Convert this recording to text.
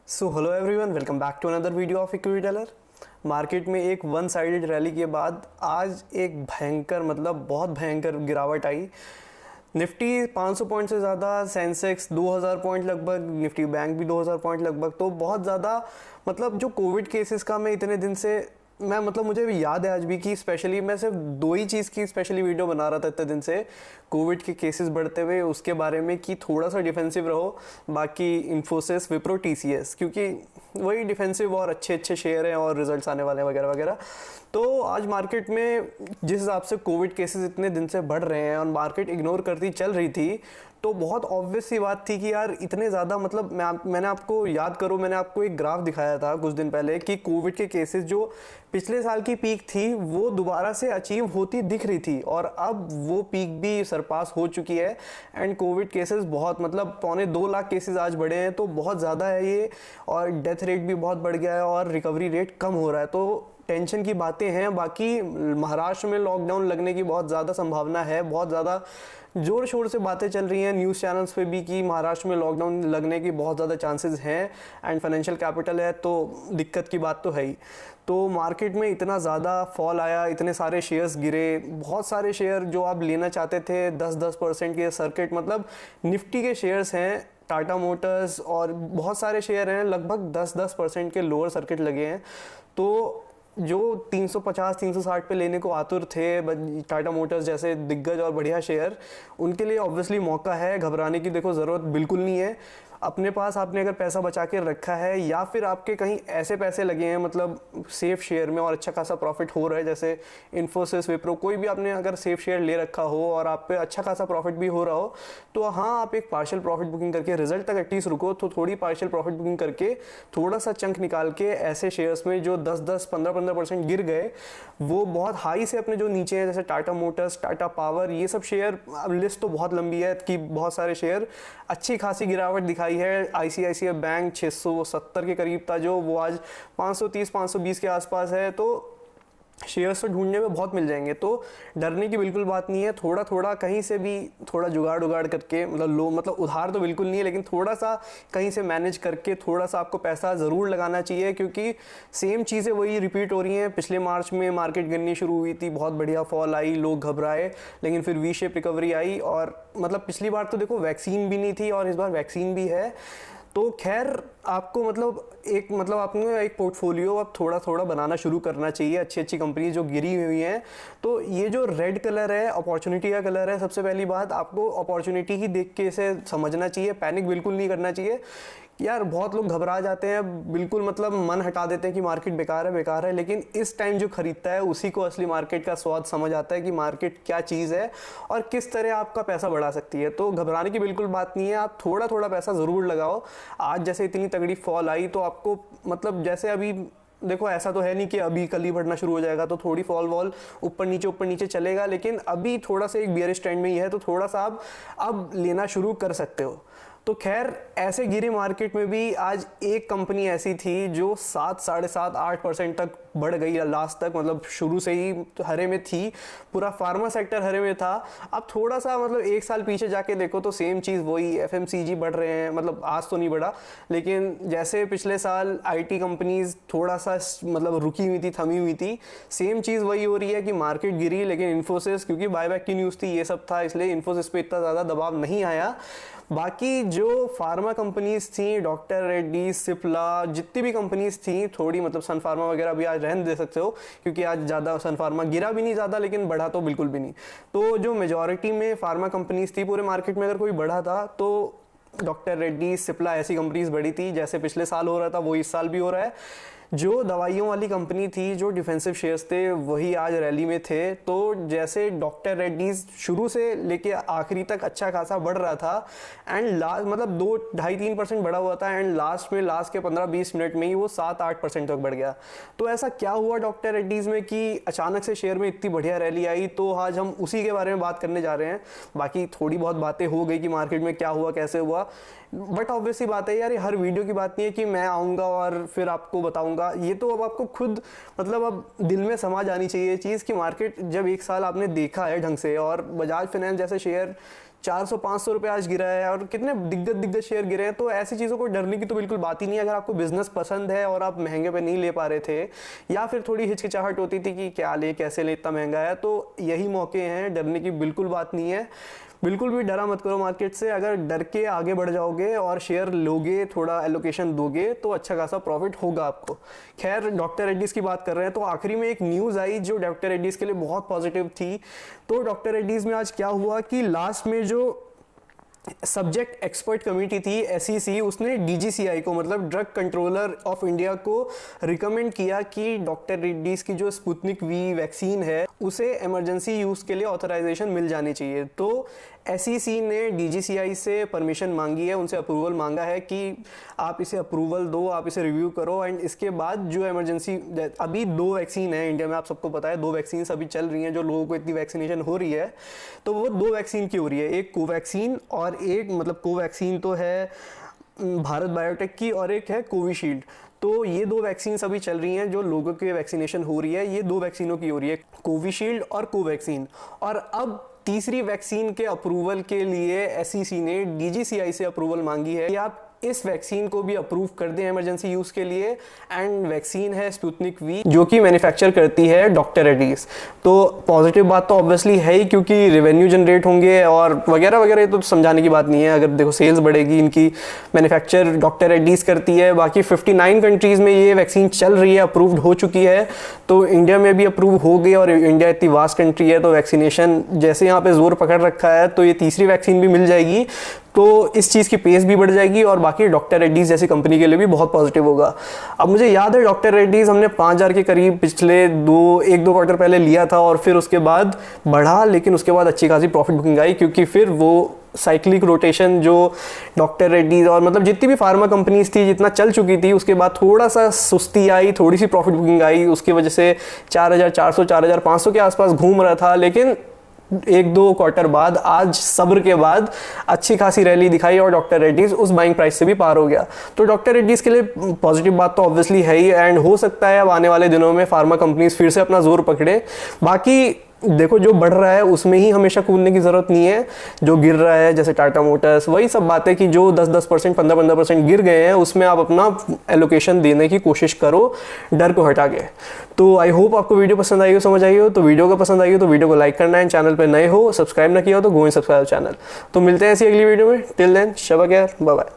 So hello everyone, welcome back to another video of Equity Tailor. Market में एक one sided rally के बाद आज एक भयंकर बहुत भयंकर गिरावट आई। निफ्टी 500 पॉइंट से ज़्यादा, सेंसेक्स 2000 पॉइंट लगभग, निफ्टी बैंक भी 2000 पॉइंट लगभग। तो बहुत ज़्यादा जो कोविड केसेस का मैं इतने दिन से मुझे भी याद है आज भी कि स्पेशली मैं सिर्फ दो ही चीज़ की स्पेशली वीडियो बना रहा था इतने दिन से, कोविड के केसेस बढ़ते हुए उसके बारे में कि थोड़ा सा डिफेंसिव रहो। बाकी इन्फोसिस, विप्रो, टीसीएस, क्योंकि वही डिफेंसिव और अच्छे अच्छे शेयर हैं और रिजल्ट्स आने वाले हैं वगैरह वगैरह। तो आज मार्केट में जिस हिसाब से कोविड केसेस इतने दिन से बढ़ रहे हैं और मार्केट इग्नोर करती चल रही थी, तो बहुत ऑब्वियस सी बात थी कि यार इतने ज़्यादा मैंने आपको याद करो, मैंने आपको एक ग्राफ दिखाया था कुछ दिन पहले कि कोविड के केसेस जो पिछले साल की पीक थी वो दोबारा से अचीव होती दिख रही थी और अब वो पीक भी सरपास हो चुकी है। एंड कोविड केसेस बहुत 2.25 लाख केसेस आज बढ़े हैं, तो बहुत ज़्यादा है ये, और डेथ रेट भी बहुत बढ़ गया है और रिकवरी रेट कम हो रहा है। तो टेंशन की बातें हैं। बाकी महाराष्ट्र में लॉकडाउन लगने की बहुत ज़्यादा संभावना है, बहुत ज़्यादा जोर शोर से बातें चल रही हैं न्यूज़ चैनल्स पे भी कि महाराष्ट्र में लॉकडाउन लगने की बहुत ज़्यादा चांसेस हैं। एंड फाइनेंशियल कैपिटल है तो दिक्कत की बात तो है ही। तो मार्केट में इतना ज़्यादा फॉल आया, इतने सारे शेयर्स गिरे, बहुत सारे शेयर जो आप लेना चाहते थे 10% के सर्किट, निफ्टी के शेयर्स हैं, टाटा मोटर्स और बहुत सारे शेयर हैं, लगभग 10% के लोअर सर्किट लगे हैं। तो जो 350-360 पे लेने को आतुर थे, टाटा मोटर्स जैसे दिग्गज और बढ़िया शेयर, उनके लिए ऑब्वियसली मौका है, घबराने की देखो ज़रूरत बिल्कुल नहीं है। अपने पास आपने अगर पैसा बचा के रखा है या फिर आपके कहीं ऐसे पैसे लगे हैं सेफ शेयर में और अच्छा खासा प्रॉफिट हो रहा है, जैसे इन्फोसिस, विप्रो, कोई भी आपने अगर सेफ शेयर ले रखा हो और आप पे अच्छा खासा प्रॉफिट भी हो रहा हो, तो हाँ, आप एक पार्शियल प्रॉफिट बुकिंग करके रिजल्ट तक एटलीस्ट रुको, तो थोड़ी पार्शियल प्रॉफिट बुकिंग करके थोड़ा सा चंक निकाल के ऐसे शेयर्स में जो 10-10, 15-15% गिर गए, वो बहुत हाई से अपने जो नीचे है, जैसे टाटा मोटर्स, टाटा पावर, ये सब शेयर, अब लिस्ट तो बहुत लंबी है कि बहुत सारे शेयर अच्छी खासी गिरावट दिखाई है। आईसीआईसीआई बैंक 670 के करीब था जो, वो आज 530-520 के आसपास है। तो शेयर्स तो ढूंढने में बहुत मिल जाएंगे, तो डरने की बिल्कुल बात नहीं है। थोड़ा थोड़ा कहीं से भी थोड़ा जुगाड़ उगाड़ करके, उधार तो बिल्कुल नहीं है, लेकिन थोड़ा सा कहीं से मैनेज करके थोड़ा सा आपको पैसा ज़रूर लगाना चाहिए, क्योंकि सेम चीज़ें वही रिपीट हो रही हैं। पिछले मार्च में मार्केट गिरनी शुरू हुई थी, बहुत बढ़िया फॉल आई, लोग घबराए, लेकिन फिर वी शेप रिकवरी आई। और पिछली बार तो देखो वैक्सीन भी नहीं थी और इस बार वैक्सीन भी है। तो खैर आपको आपने एक पोर्टफोलियो अब थोड़ा थोड़ा बनाना शुरू करना चाहिए, अच्छी अच्छी कंपनी जो गिरी हुई हैं। तो ये जो रेड कलर है अपॉर्चुनिटी का कलर है। सबसे पहली बात, आपको अपॉर्चुनिटी ही देख के इसे समझना चाहिए, पैनिक बिल्कुल नहीं करना चाहिए। यार बहुत लोग घबरा जाते हैं, बिल्कुल मन हटा देते हैं कि मार्केट बेकार है, लेकिन इस टाइम जो खरीदता है उसी को असली मार्केट का स्वाद समझ आता है कि मार्केट क्या चीज़ है और किस तरह आपका पैसा बढ़ा सकती है। तो घबराने की बिल्कुल बात नहीं है, आप थोड़ा थोड़ा पैसा ज़रूर लगाओ। आज जैसे इतनी तगड़ी फॉल आई तो आपको जैसे अभी देखो, ऐसा तो है नहीं कि अभी कल ही बढ़ना शुरू हो जाएगा, तो थोड़ी फॉल वॉल ऊपर नीचे चलेगा, लेकिन अभी थोड़ा सा एक बियरिश ट्रेंड में ही है, तो थोड़ा सा आप अब लेना शुरू कर सकते हो। तो खैर ऐसे गिरी मार्केट में भी आज एक कंपनी ऐसी थी जो 7, 7.5, 8% तक बढ़ गई लास्ट तक, शुरू से ही हरे में थी, पूरा फार्मा सेक्टर हरे में था। अब थोड़ा सा एक साल पीछे जाके देखो तो सेम चीज़ वही, एफएमसीजी बढ़ रहे हैं, आज तो नहीं बढ़ा, लेकिन जैसे पिछले साल आईटी कंपनीज थोड़ा सा रुकी हुई थी, थमी हुई थी, सेम चीज़ वही हो रही है कि मार्केट गिरी, लेकिन इन्फोसिस, क्योंकि बायबैक की न्यूज़ थी, ये सब था, इसलिए इन्फोसिस पे इतना ज़्यादा दबाव नहीं आया। बाकी जो फार्मा कंपनीज थी, डॉक्टर रेड्डी, सिप्ला, जितनी भी कंपनीज थी थोड़ी, सन फार्मा वगैरह भी आज रहने दे सकते हो, क्योंकि आज ज़्यादा सन फार्मा गिरा भी नहीं ज़्यादा, लेकिन बढ़ा तो बिल्कुल भी नहीं। तो जो मेजॉरिटी में फार्मा कंपनीज थी पूरे मार्केट में, अगर कोई बढ़ा था तो डॉक्टर रेड्डी, सिप्ला, ऐसी कंपनीज बढ़ी थी। जैसे पिछले साल हो रहा था वो इस साल भी हो रहा है। जो दवाइयों वाली कंपनी थी, जो डिफेंसिव शेयर्स थे, वही आज रैली में थे। तो जैसे डॉक्टर रेड्डीज शुरू से लेके आखिरी तक अच्छा खासा बढ़ रहा था, एंड लास्ट 2-2.5-3% बढ़ा हुआ था, एंड लास्ट के 15-20 मिनट में ही वो 7-8% तक बढ़ गया। तो ऐसा क्या हुआ डॉक्टर रेड्डीज में कि अचानक से शेयर में इतनी बढ़िया रैली आई? तो आज हम उसी के बारे में बात करने जा रहे हैं। बाकी थोड़ी बहुत बातें हो गई कि मार्केट में क्या हुआ, कैसे हुआ, बट ऑब्वियसली बात है यार, ये हर वीडियो की बात नहीं है कि मैं आऊँगा और फिर आपको बताऊँगा। ये तो अब आपको खुद अब दिल में समझ आनी चाहिए ये चीज़ कि मार्केट जब एक साल आपने देखा है ढंग से, और बजाज फाइनेंस जैसे शेयर 400-500 रुपये आज गिरा है और कितने दिग्गज शेयर गिरे हैं। तो ऐसी चीज़ों को डरने की तो बिल्कुल बात ही नहीं है। अगर आपको बिजनेस पसंद है और आप महंगे पे नहीं ले पा रहे थे या फिर थोड़ी हिचकिचाहट होती थी कि क्या ले, कैसे ले, इतना महंगा है, तो यही मौके हैं, डरने की बिल्कुल बात नहीं है। बिल्कुल भी डरा मत करो मार्केट से। अगर डर के आगे बढ़ जाओगे और शेयर लोगे, थोड़ा एलोकेशन दोगे, तो अच्छा खासा प्रॉफिट होगा आपको। खैर, डॉक्टर रेड्डीज की बात कर रहे हैं तो आखिरी में एक न्यूज़ आई जो डॉक्टर रेड्डीज के लिए बहुत पॉजिटिव थी। तो डॉक्टर रेड्डीज में आज क्या हुआ कि लास्ट में जो सब्जेक्ट एक्सपर्ट कमेटी थी SEC, उसने DGCI को, मतलब ड्रग कंट्रोलर ऑफ इंडिया को रिकमेंड किया कि डॉक्टर रेड्डीज की जो स्पुतनिक V वैक्सीन है उसे इमरजेंसी यूज़ के लिए ऑथराइजेशन मिल जानी चाहिए। तो SEC ने DGCI से परमिशन मांगी है, उनसे अप्रूवल मांगा है कि आप इसे अप्रूवल दो, आप इसे रिव्यू करो एंड इसके बाद जो इमरजेंसी, अभी 2 वैक्सीन है इंडिया में, आप सबको पता है 2 वैक्सीन अभी चल रही हैं, जो लोगों को इतनी वैक्सीनेशन हो रही है, तो वो 2 वैक्सीन की हो रही है, एक कोवैक्सीन और एक, मतलब कोवैक्सीन तो है भारत बायोटेक की और एक है कोविशील्ड। तो ये 2 वैक्सीन अभी चल रही हैं जो लोगों की वैक्सीनेशन हो रही है, ये 2 वैक्सीनों की हो रही है, कोविशील्ड और कोवैक्सीन। और अब तीसरी वैक्सीन के अप्रूवल के लिए SEC ने DGCI से अप्रूवल मांगी है कि आप इस वैक्सीन को भी अप्रूव कर दें इमरजेंसी यूज़ के लिए। एंड वैक्सीन है स्पुतनिक V, जो कि मैन्युफैक्चर करती है डॉक्टर रेड्डीज। तो पॉजिटिव बात तो ऑब्वियसली है ही, क्योंकि रेवेन्यू जनरेट होंगे और वगैरह वगैरह, तो समझाने की बात नहीं है। अगर देखो सेल्स बढ़ेगी, इनकी मैन्युफैक्चर डॉक्टर रेड्डीज करती है। बाकी 59 कंट्रीज़ में ये वैक्सीन चल रही है, अप्रूव्ड हो चुकी है, तो इंडिया में भी अप्रूव हो गई। और इंडिया इतनी वास्ट कंट्री है, तो वैक्सीनेशन जैसे यहाँ पे जोर पकड़ रखा है, तो ये तीसरी वैक्सीन भी मिल जाएगी, तो इस चीज़ की पेस भी बढ़ जाएगी और बाकी डॉक्टर रेड्डीज जैसी कंपनी के लिए भी बहुत पॉजिटिव होगा। अब मुझे याद है डॉक्टर रेड्डीज हमने 5000 के करीब पिछले 1-2 क्वार्टर पहले लिया था और फिर उसके बाद बढ़ा, लेकिन उसके बाद अच्छी खासी प्रॉफिट बुकिंग आई, क्योंकि फिर वो साइक्लिक रोटेशन जो डॉक्टर रेड्डीज और मतलब जितनी भी फार्मा कंपनीज थी, जितना चल चुकी थी, उसके बाद थोड़ा सा सुस्ती आई, थोड़ी सी प्रॉफिट बुकिंग आई, उसकी वजह से 4400 4500 के आसपास घूम रहा था। लेकिन 1-2 क्वार्टर बाद, आज सब्र के बाद अच्छी खासी रैली दिखाई और डॉक्टर रेड्डीज उस बाइंग प्राइस से भी पार हो गया। तो डॉक्टर रेड्डीज के लिए पॉजिटिव बात तो ऑब्वियसली है ही, एंड हो सकता है अब आने वाले दिनों में फार्मा कंपनीज फिर से अपना जोर पकड़े। बाकी देखो, जो बढ़ रहा है उसमें ही हमेशा कूदने की ज़रूरत नहीं है। जो गिर रहा है, जैसे टाटा मोटर्स, वही सब बातें कि जो 10-10%, 15-15% गिर गए हैं, उसमें आप अपना एलोकेशन देने की कोशिश करो, डर को हटा के। तो आई होप आपको वीडियो पसंद आई हो, समझ आई हो। तो वीडियो को पसंद आई हो तो वीडियो को लाइक करना है, चैनल पर नए हो, सब्सक्राइब ना किया हो तो गो एंड सब्सक्राइब चैनल। तो मिलते हैं ऐसी अगली वीडियो में। टिल देन, शब खैर, बाय बाय।